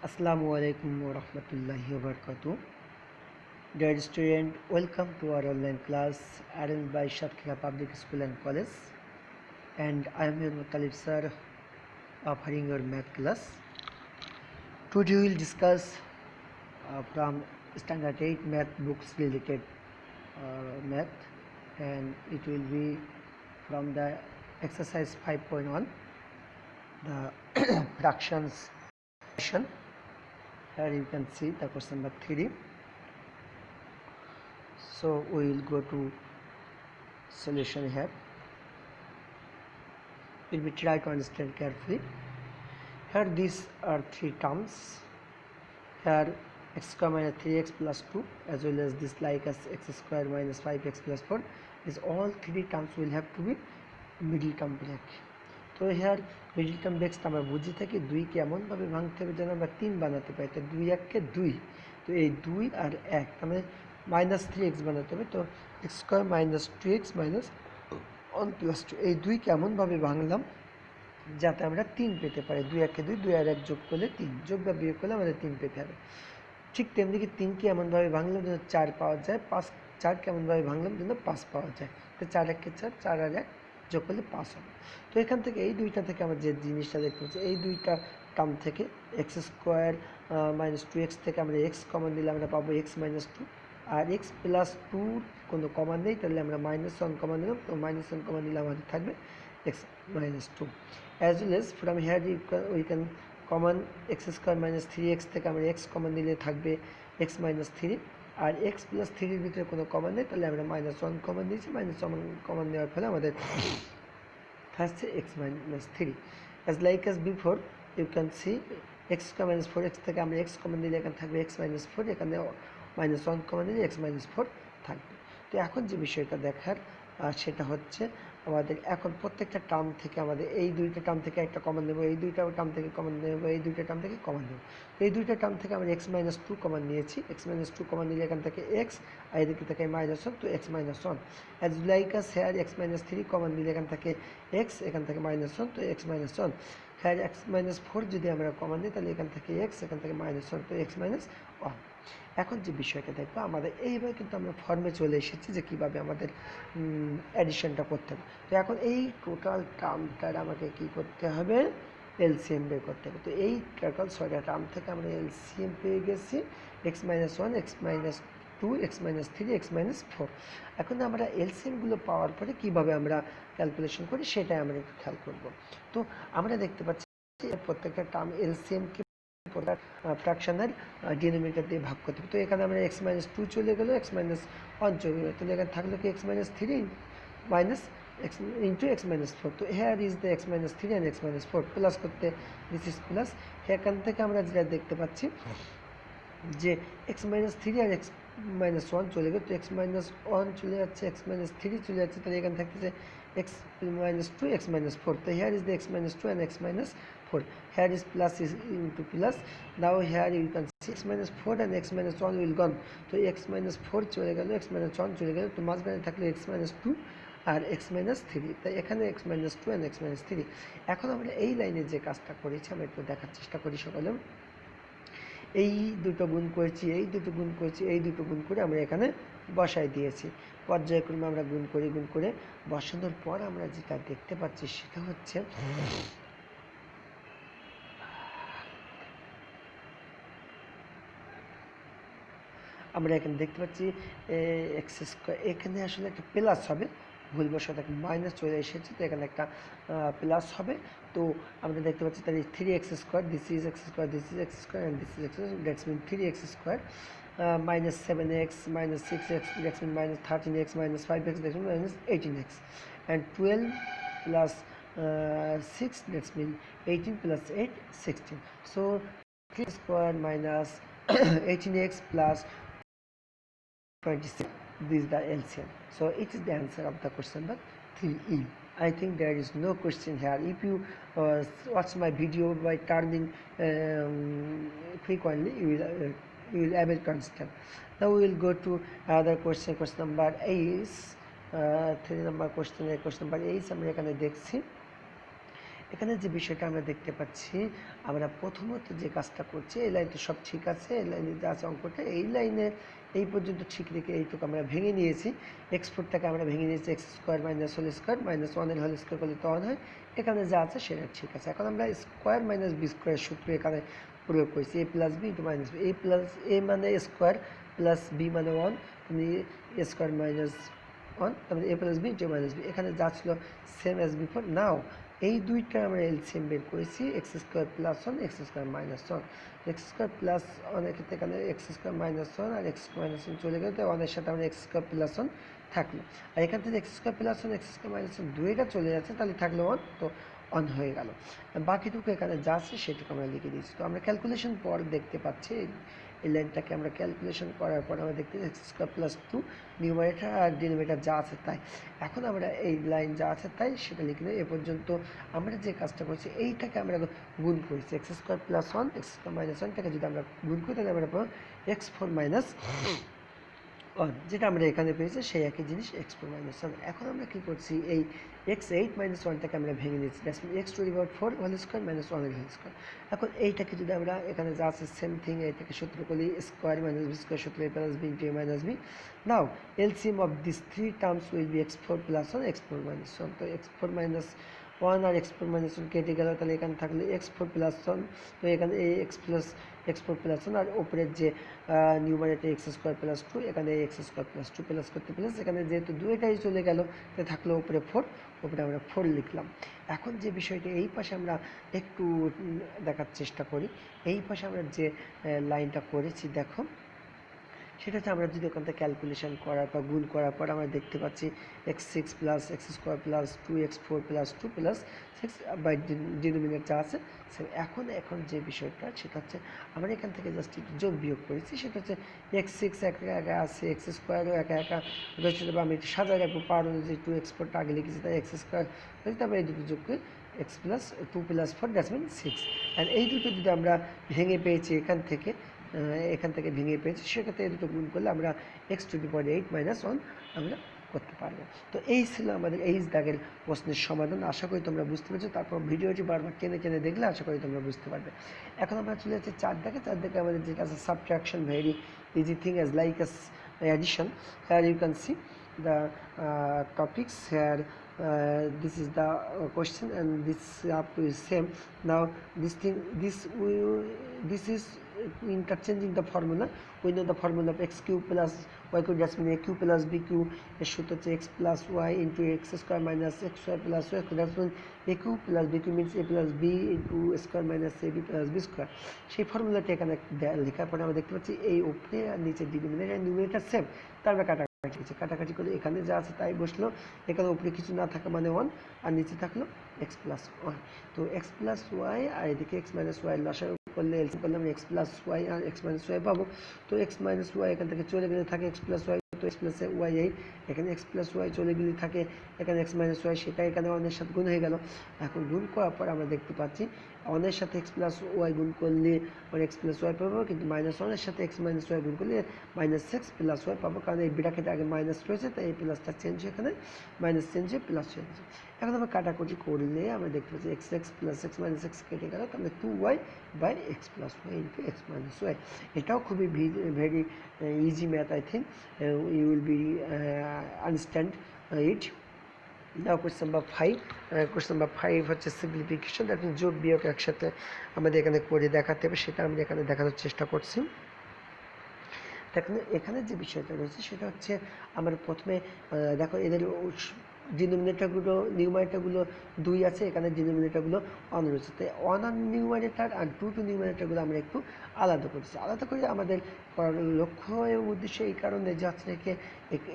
Assalamu alaikum wa rahmatullahi wa barakatuh. Dear student, welcome to our online class arranged by Shatkira Public School and College. And I am your Mutalib sir offering your math class. Today we will discuss from standard 8 math books related math, and it will be from the exercise 5.1, the fractions. Here you can see the question number 3. So we will go to solution here. We will try to understand carefully. Here these are three terms. Here x square minus 3x plus 2, as well as this like as x square minus 5x plus 4. These all three terms will have to be middle term break. তো hair middle term ব্রেকসটা আমরা বুঝে থাকি দুইকে এমনভাবে ভাঙতে হবে যেন আমরা 3 বানাতে পারি। তো 2 1 2, তো এই 2 আর 1 মানে -3x বানাতে হবে। তো x square minus 2x minus 1 plus 2, এই 2কে এমনভাবে ভাঙলাম যাতে আমরা 3 পেতে পারি। 2 1 2, 2 আর 1 যোগ করলে 3, যোগ বা বিয়োগ করলে আমাদের 3 পেতে হবে। ঠিক তেমনি কি 3কে এমনভাবে ভাঙলাম যেন 4 পাওয়া যায়, 5 4কে এমনভাবে ভাঙলাম যেন 5 পাওয়া যায়। তো 4 1 4, 4 আর 1 যোগ করলে 5 হবে। তো এখান থেকে এই দুইটা থেকে আমরা যে জিনিসটা দেখতে পাচ্ছি, এই দুইটা টার্ম থেকে এক্স স্কোয়ার মাইনাস 2x থেকে আমরা এক্স কমন দিলে আমরা পাবো এক্স মাইনাস 2, আর এক্স প্লাস 2 কোনো কমন নেই, তাহলে আমরা -1 কমন দিলাম। তো -1 কমন দিলে আমাদের থাকবে x minus 2। As well as from here we can common x square minus 3x থেকে আমরা এক্স কমন দিলে থাকবে এক্স মাইনাস 3, আর এক্স প্লাস 3-র ভিতরে কোনো কমন নেই, তাহলে আমরা -1 কমন দিয়েছি। -1 কমন দেওয়ার ফলে আমাদের থাকছে x minus 3। As like as before you can see x square minus 4x থেকে আমরা এক্স কমন দিলে এখানে থাকবে এক্স মাইনাস 4, এখানে -1 কমন দিলে এক্স মাইনাস 4 থাকবে। তো এখন যে বিষয়টা দেখার সেটা হচ্ছে আমাদের এখন প্রত্যেকটা টার্ম থেকে আমাদের এই দুইটা টার্ম থেকে একটা কমন নেব, এই দুইটা টার্ম থেকে কমন নেব, এই দুইটা টার্ম থেকে কমন নেব। তো এই দুইটা টার্ম থেকে আমরা এক্স মাইনাস 2 কমন নিয়েছি। এক্স মাইনাস 2 কমন নিলে এখান থেকে এক্স, আর এদিকে থেকে -1, তো x minus 1। As like as here x minus 3 common নিলে এখান থেকে এক্স, এখান থেকে -1, তো x minus 1। Here x minus 4 যদি আমরা কমন দিই, তাহলে এখান থেকে এক্স, এখান থেকে -1, তো এক্স মাইনাস 1। এখন যে বিষয়টা দেখবো, আমাদের এইভাবে কিন্তু আমরা ফর্মে চলে এসেছি যে কীভাবে আমাদের অ্যাডিশনটা করতে হবে। তো এখন এই টোটাল টার্মটার আমাকে কি করতে হবে, এলসিএম বের করতে হবে। তো এই টোটাল 6টা টার্ম থেকে আমরা এলসিএম পেয়ে গেছি x minus 1, x minus 2, x minus 3, x minus 4। এখন আমরা এলসিএমগুলো পাওয়ার পরে কীভাবে আমরা ক্যালকুলেশন করি সেটাই আমরা একটু খেয়াল করব। তো আমরা দেখতে পাচ্ছি প্রত্যেকটা টার্ম এলসিএমকে ফ্র্যাকশনের ডিনোমিনেটর দিয়ে ভাগ করতে হবে। তো এখানে আমরা এক্স মাইনাস 2 চলে গেলো, এক্স মাইনাস 1 চলে গেলো, তাহলে এখানে থাকলো কি x minus 3 minus x into x minus 4। তো here is the x minus 3 and x minus 4 plus করতে this is প্লাস। এখান থেকে আমরা যেটা দেখতে পাচ্ছি যে x minus 3 আর x minus 1 চলে গেল, তো x minus 1 চলে যাচ্ছে, x minus 3 চলে যাচ্ছে, তাহলে এখানে থাকতেছে x minus 2, x minus 4। তো here is the x minus 2 and x minus 4, here is plus is into plus। now here you can see x minus 4 and x minus 1 will gone, তো x minus 4 চলে গেল, x minus 1 চলে গেল, তো মাঝখানে থাকলো x minus 2 আর x minus 3, তাই এখানে x minus 2 and x minus 3। এখন আমরা এই লাইনে যে কাজটা করেছি আমরা একটু দেখার চেষ্টা করি সকলে। এই দুটো গুণ করেছি, এই দুটো গুণ করেছি, এই দুটো গুণ করে আমরা এখানে বসাই দিয়েছি। পর্যায়ক্রমে আমরা গুণ করে বসানোর পর আমরা যেটা দেখতে পাচ্ছি সেটা হচ্ছে আমরা এখানে দেখতে পাচ্ছি এক্স স্কোয়ার, এখানে আসলে একটা প্লাস হবে, ভুলবশত একটা মাইনাস চলে এসেছে, তো এখানে একটা প্লাস হবে। তো আমরা দেখতে পাচ্ছি তাহলে 3x square, this is x square, this is x square and this is x square, that's mean 3x square minus 7x minus 6x, that's mean minus 13x minus 5x, that's mean minus 18x, and 12 plus 6, that's mean 18 plus 8, 16. So 3 square minus 18x plus 26, this is the LCM. So it is the answer of the question number 3E. I think there is no question here. If you watch my video by turning frequently, you will able to understand. Now we will go to another question. Question number 8, 3 number question. Question number 8 আমরা এখানে দেখছি এখানে যে বিষয়টা আমরা দেখতে পাচ্ছি, আমরা প্রথমত যে কাজটা করছি, এই লাইনটা সব ঠিক আছে, এই লাইনে যা আছে অঙ্কটা, এই লাইনে এই পর্যন্ত ঠিক রেখে এইটুকু আমরা ভেঙে নিয়েছি। এক্স4টাকে আমরা ভেঙে নিয়েছি x square minus whole square minus ওয়ানের হোল স্কোয়ার করলে তো ওয়ান হয়। এখানে যা আছে সেটা ঠিক আছে। এখন আমরা স্কোয়ার মাইনাস বি স্কোয়ার সূত্র এখানে প্রয়োগ করেছি, A plus B into minus B, A plus A মানে স্কোয়ার প্লাস বি মানে ওয়ান, মানে এ স্কোয়ার মাইনাস ওয়ান, তারপরে A plus B into minus B, এখানে যা ছিল সেম অ্যাজ বিফোর। নাও এই দুইটা আমরা এলসিএম বের করেছি, x square plus one x square minus one, x square plus ওয়ানের ক্ষেত্রে এখানে এক্স স্কোয়ার মাইনাস ওয়ান আর এক্স মাইনাস ওয়ান চলে গেল, তো ওয়ানের সাথে আমরা এক্স স্কোয়ার প্লাস ওয়ান থাকলো। আর এখান থেকে x square plus one x square minus one দুইটা চলে যাচ্ছে, তাহলে থাকলো ওয়ান, তো অন হয়ে গেল। বাকিটুকু এখানে যা আছে সেটুকু আমরা লিখে দিয়েছি। তো আমরা ক্যালকুলেশন পর দেখতে পাচ্ছি এই লাইনটাকে আমরা ক্যালকুলেশন করার পর আমরা দেখতে x square plus two numerator আর ডিনোমিনেটর যা আছে তাই। এখন আমরা এই লাইন যা আছে তাই সেটা লিখে নেই। এ পর্যন্ত আমরা যে কাজটা করছি এইটাকে আমরা গুণ করেছি, x square plus one x square minus ওয়ানটাকে যদি আমরা গুণ করি তাহলে আমরা পাবো এক্স ফোর মাইনাস ওয়ান, যেটা আমরা এখানে পেয়েছি সেই একই জিনিস এক্স ফোর মাইনাস ওয়ান। এখন আমরা কী করছি, এই এক্স এইট মাইনাস ওয়ানটাকে আমরা ভেঙে নিচ্ছি, that's mean x to the power four whole square minus ওয়ানের হোল স্কোয়ার। এখন এইটাকে যদি আমরা এখানে যা আছে সেম থিং, এইটাকে সূত্র করলি স্কোয়ার মাইনাস বি স্কোয়ার সূত্র A plus B into A minus B. Now LCM of this three terms will be x four plus one x four minus one. তো এক্স ফোর মাইনাস ওয়ান আর x four minus one কেটে গেল, তাহলে এখানে থাকলে x four plus one, তো এখানে এই এক্স ফোর প্লাস ওয়ান আর ওপরের যে numerator x square plus two, এখানে x square plus two plus করতে প্লাস, এখানে যেহেতু দুইটাই চলে গেল তাই থাকলো উপরে ফোর, উপরে আমরা ফোর লিখলাম। এখন যে বিষয়টি এই পাশে আমরা একটু দেখার চেষ্টা করি, এই পাশে আমরা যে লাইনটা করেছি দেখো, সেটা হচ্ছে আমরা যদি ওখান থেকে ক্যালকুলেশন করার পর গুণ করার পর আমরা দেখতে পাচ্ছি x six plus x square plus two x four plus two plus six by denominator যা আছে। এখন যে বিষয়টা সেটা হচ্ছে আমরা এখান থেকে জাস্ট একটু যোগ বিয়োগ করেছি, সেটা হচ্ছে এক্স সিক্স একা একা আছে, এক্স স্কোয়ারও একা একা রয়েছে, তবে আমি একটু সাজায় রাখবো পাওয়ার অনুযায়ী, টু এক্স ফোরটা আগে লিখেছি তাই এক্স স্কোয়ার হয়েছে, তারপরে এই দুটো যোগ করে x plus two plus four that's mean six. And এই দুটো যদি আমরা ভেঙে পেয়েছি এখান থেকে ভেঙে পেয়েছি, সেক্ষেত্রে এই দুটো গুণ করলে আমরা x to the power eight minus one আমরা করতে পারবো। তো এই ছিল আমাদের এই দাগের প্রশ্নের সমাধান। আশা করি তোমরা বুঝতে পেরেছো। তারপর ভিডিওটি বারবার টেনে টেনে দেখলে আশা করি তোমরা বুঝতে পারবে। এখন আমরা চলে যাচ্ছি চার দাগে আমাদের যেটা আছে subtraction, very easy thing as like as addition. Here you can see the topics here. This is the question and this up to is same. Now this is interchanging the formula. We know the formula of x cube plus y cube, that's mean a cube plus b cube, এর সূত্র হচ্ছে x plus y into x square minus x square plus y square, that's mean a cube plus b cube means a plus b into square minus ab plus b square। সেই ফর্মুলাটা এখানে লেখার পরে আমরা দেখতে পাচ্ছি এই উপরে আর নিচে ডিনোমিনেটর নিউমারেটর সেম, তার আমরা কাটাকাটি করে এখানে যা আছে তাই বসলো, এখানে উপরে কিছু না থাকা মানে ওয়ান আর নিচে থাকলো এক্স প্লাস ওয়াই। তো এক্স প্লাস ওয়াই আর এদিকে এক্স মাইনাস ওয়াই লসাগু করলে এলসিএম করলে আমরা এক্স প্লাস ওয়াই আর এক্স মাইনাস ওয়াই পাবো। তো এক্স মাইনাস ওয়াই এখান থেকে চলে গেলে থাকে এক্স প্লাস ওয়াই, তো এক্স প্লাস ওয়াই এই এখানে এক্স প্লাস ওয়াই চলে গেলে থাকে এখানে এক্স মাইনাস ওয়াই, সেটা এখানে ওয়ানের সাথে গুণ হয়ে গেল। এখন গুণ করার পর আমরা দেখতে পাচ্ছি ওয়ানের সাথে এক্স প্লাস ওয়াই গুণ করলে আমরা এক্স প্লাস ওয়াই পাবো, কিন্তু মাইনাস ওয়ানের সাথে এক্স মাইনাস ওয়াই গুণ করলে মাইনাস এক্স প্লাস ওয়াই পাবো, কারণ এই ব্র্যাকেটে আগে মাইনাস রয়েছে তাই এই প্লাসটা চেঞ্জ হয়ে এখানে মাইনাস চেঞ্জ হয়ে প্লাস হয়ে গেছে। এখন আমরা কাটাকুটি করলে আমরা দেখতে পাচ্ছি x x plus x minus x কেটে গেল, তাহলে two y by x plus y into x minus y. এটাও খুবই very easy math, I think you will be understand it. Now question number 5। Question number 5 হচ্ছে simplification, that mean যোগ বিয়োগ একসাথে আমাদের এখানে করে দেখাতে হবে, সেটা আমরা এখানে দেখানোর চেষ্টা করছি। দেখুন এখানে যে বিষয়টা রয়েছে সেটা হচ্ছে আমরা প্রথমে দেখো এদের ডিনোমিনেটরগুলো নিউমারেটরগুলো দুই আছে, এখানে ডিনোমিনেটরগুলো অন রয়েছে, তাই অন আর নিউমারেটর আর টু নিউমারেটরগুলো আমরা একটু আলাদা করছি। আলাদা করে আমাদের করার লক্ষ্য এবং উদ্দেশ্য এই কারণে যে হচ্ছে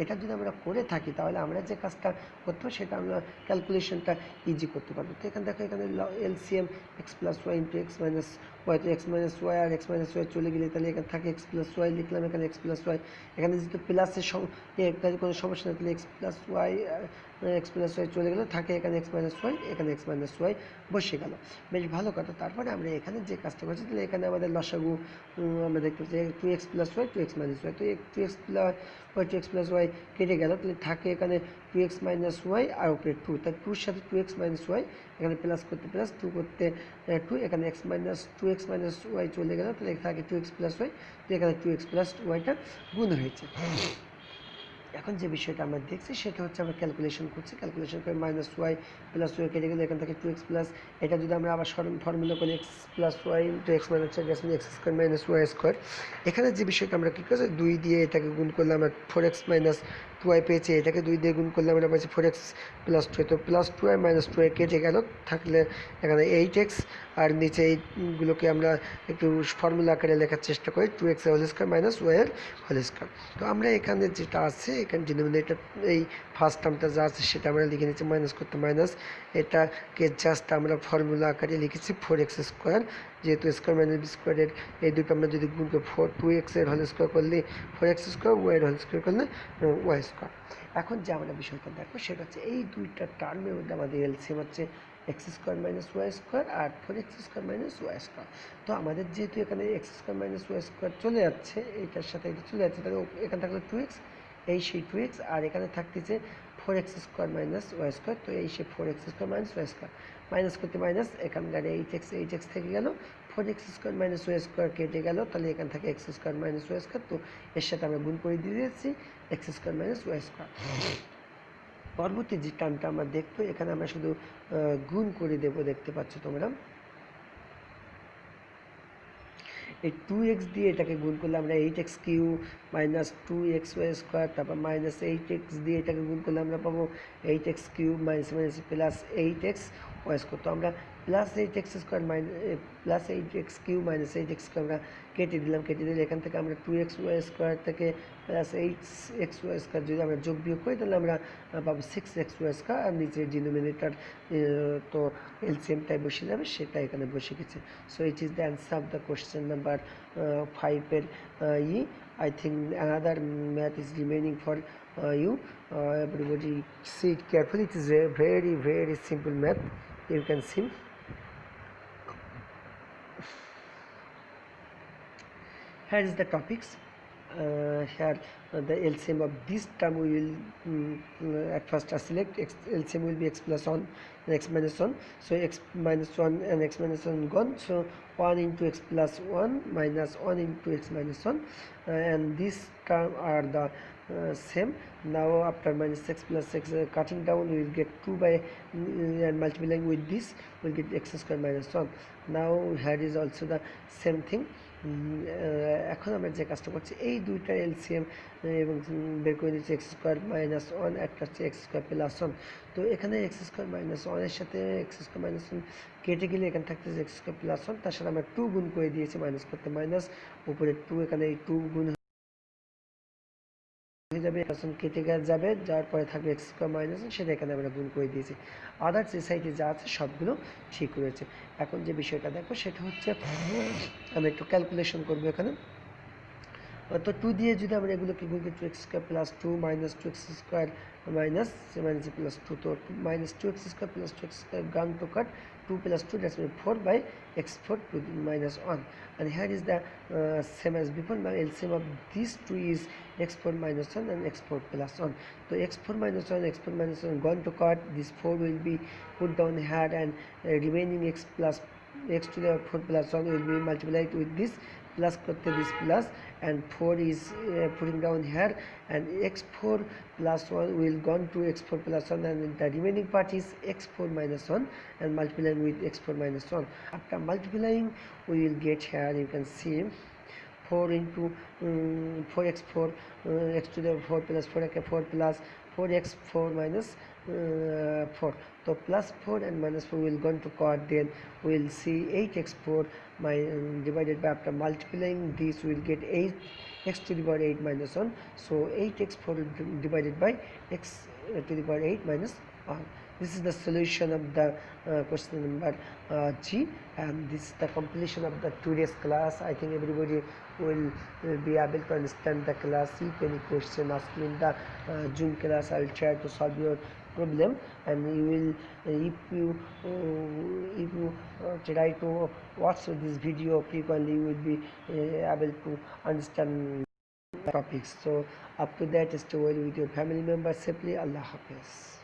এটা যদি আমরা করে থাকি তাহলে আমরা যে কাজটা করতে পারবো সেটা আমরা ক্যালকুলেশনটা ইজি করতে পারবো। তো এখানে দেখো এখানে LCM x plus y into x minus y, তো এক্স মাইনাস ওয়াই আর এক্স মাইনাস ওয়াই চলে গেলে তাহলে এখানে থাকে এক্স প্লাস ওয়াই লিখলাম, এখানে এক্স প্লাস ওয়াই, এখানে যেহেতু প্লাসের কোনো সমস্যা নেই তাহলে x plus y x plus y চলে গেল, থাকে এখানে এক্স মাইনাস ওয়াই, এখানে এক্স মাইনাস ওয়াই বসে গেল। বেশ ভালো কথা। তারপরে আমরা এখানে যে কাজটা করছি, তাহলে এখানে আমাদের লসাগু আমরা দেখতে পাচ্ছি two x plus y, two x minus y, তো two x plus y, two x plus y কেটে গেল, তাহলে থাকে এখানে টু এক্স মাইনাস ওয়াই আর উপরে টু, তাই টুর সাথে টু এক্স মাইনাস ওয়াই, এখানে প্লাস করতে প্লাস, টু করতে টু, এখানে x minus two x minus y চলে গেল, তাহলে থাকে টু এক্স প্লাস ওয়াই, তো এখানে টু এক্স প্লাস ওয়াইটা গুণ হয়েছে। এখন যে বিষয়টা আমরা দেখছি সেটা হচ্ছে আমরা ক্যালকুলেশন করছি, ক্যালকুলেশন করে মাইনাস ওয়াই প্লাস ওয়াই কেটে গেলে এখান থেকে টু এক্স প্লাস, এটা যদি আমরা আবার ফর্মুলা করি x plus y into x minus y x square minus y square, এখানে যে বিষয়টা আমরা কী করছি, দুই দিয়ে এটাকে গুণ করলে আমরা four x minus two y পেয়েছি, এটাকে দুই দিয়ে গুণ করলে আমরা পাচ্ছি ফোর এক্স প্লাস টু, তো plus two y minus two y কেটে গেল, থাকলে এখানে এইট এক্স, আর নিচে এইগুলোকে আমরা একটু ফর্মুলা আকারে লেখার চেষ্টা করি, two x whole square minus y whole square. তো আমরা এখানে যেটা আছে, এখানে ডিনোমিনেটর এই ফার্স্ট টার্মটা যা আছে সেটা আমরা লিখে নিচ্ছি মাইনাস করতে মাইনাস, এটাকে জাস্ট আমরা ফর্মুলা আকারে লিখেছি ফোর এক্স স্কোয়ার, যেহেতু স্কোয়ার মাইনাস বি স্কোয়ারের এই দুটো আমরা যদি গুণ করি, ফোর টু এক্সের হোল স্কোয়ার করলে ফোর এক্স স্কোয়ার, ওয়াইয়ের হোল স্কোয়ার করলে ওয়াই স্কোয়ার। এখন যে আমরা বিষয়টা দেখো সেটা হচ্ছে এই দুইটা টার্মের মধ্যে আমাদের এলসিএম হচ্ছে x square minus y square আর four x square minus y square. তো আমাদের যেহেতু এখানে x square minus y square চলে যাচ্ছে, এইটার সাথে এটা চলে যাচ্ছে, তাহলে এখানে থাকলে টু এক্স, এই সেই টু এক্স, আর এখানে থাকতেছে four x square minus y square, তো এই সেই four x square minus y square, minus করতে মাইনাস, এখানকার এইট এক্স থেকে গেল, four x square minus y square কেটে গেল, তাহলে এখান থেকে x square minus y square, তো এর সাথে আমরা গুণ করে দিয়ে দিয়েছি x square minus y square. পরবর্তী যে টার্মটা আমরা দেখবো, এখানে আমরা শুধু গুণ করে দেবো, দেখতে পাচ্ছ তোমরা, এই টু এক্স দিয়ে এটাকে গুণ করলে আমরা eight x cube minus two x y square, তারপর মাইনাস এইট এক্স দিয়ে এটাকে গুণ করলে আমরা পাবো eight x cube minus minus plus eight x y square. তো আমরা plus eight x square plus eight x cube minus eight এক্সকে আমরা কেটে দিলে এখান থেকে আমরা টু এক্স ওয়াই স্কোয়ার থেকে plus eight x y square যদি আমরা যোগ বিয়োগ করি, তাহলে আমরা পাবো সিক্স এক্স ওয়াই স্কোয়ার, আর নিচে ডিনোমিনেটর তো এলসিএমটাই বসে যাবে, সেটা এখানে বসে গেছে। So it is the answer of the question number 5 এর I think another math is remaining for you. Everybody see it carefully. It is a very simple math. You can see. Here is the topics. Here the LCM of this term we will at first select LCM will be x plus 1 and x minus 1, so x minus 1 and x minus 1 gone, so 1 into x plus 1 minus 1 into x minus 1, and this term are the same. Now after minus x plus x cutting down, we will get 2 by and multiplying with this we will get x square minus 1. Now here is also the same thing. এখন আমরা যে কাজটা করছি, এই দুইটা LCM এবং বের করে দিচ্ছি এক্স স্কোয়ার মাইনাস ওয়ান, একটা হচ্ছে এক্স স্কোয়ার প্লাস ওয়ান। তো এখানে এক্স স্কোয়ার মাইনাস ওয়ানের সাথে এক্স স্কোয়ার মাইনাস ওয়ান কেটে গেলে এখানে থাকতেছে এক্স স্কোয়ার প্লাস ওয়ান, তার সাথে আমরা টু গুণ করে দিয়েছি, মাইনাস করতে মাইনাস, উপরে টু, এখানে এই টু গুণ হয়ে যাবে, কেটে যাবে, যাওয়ার পরে থাকবে এক্স স্কোয়ার মাইনাস, সেটা এখানে আমরা গুণ করে দিয়েছি। আদার্স যে সাইডে যা আছে সবগুলো ঠিক রয়েছে। এখন যে বিষয়টা দেখো সেটা হচ্ছে আমরা একটু ক্যালকুলেশন করবো এখানে। তো টু দিয়ে যদি আমরা এগুলোকে গুণ করি, two x square plus two minus two x square minus plus two, তো minus two x square plus two x square গান to cut, 2 plus 2, that's mean 4 by x4 to the minus 1, and here is the same as before. Now LCM of these two is x4 minus 1 and x4 plus 1. So x4 minus 1, x4 minus 1 gone to cut, this 4 will be put down here, and remaining x plus x to the 4 plus 1 will be multiplied with this plus করতে this plus, and 4 is putting down here, and x4 plus 1 will gone to x4 plus 1, and the remaining part is x4 minus 1 and multiplying with x4 minus 1. After multiplying we will get here, you can see 4 into 4x4 x to the 4 plus 4, okay, 4 plus 4x4 minus 4, so plus 4 and minus 4 will go to quad, then we will see 8x4 divided by, after multiplying this we will get 8x to the power 8 minus 1, so 8x4 divided by x to the power 8 minus 1. This is the solution of the question number G, and this is the completion of the today's class. I think everybody will be able to understand the class. If any question ask me in the Zoom class, I will try to solve your problem, and you will if you try to watch this video frequently, you will be able to understand topics. So up to that, stay well with your family members safely. Allah Hafiz.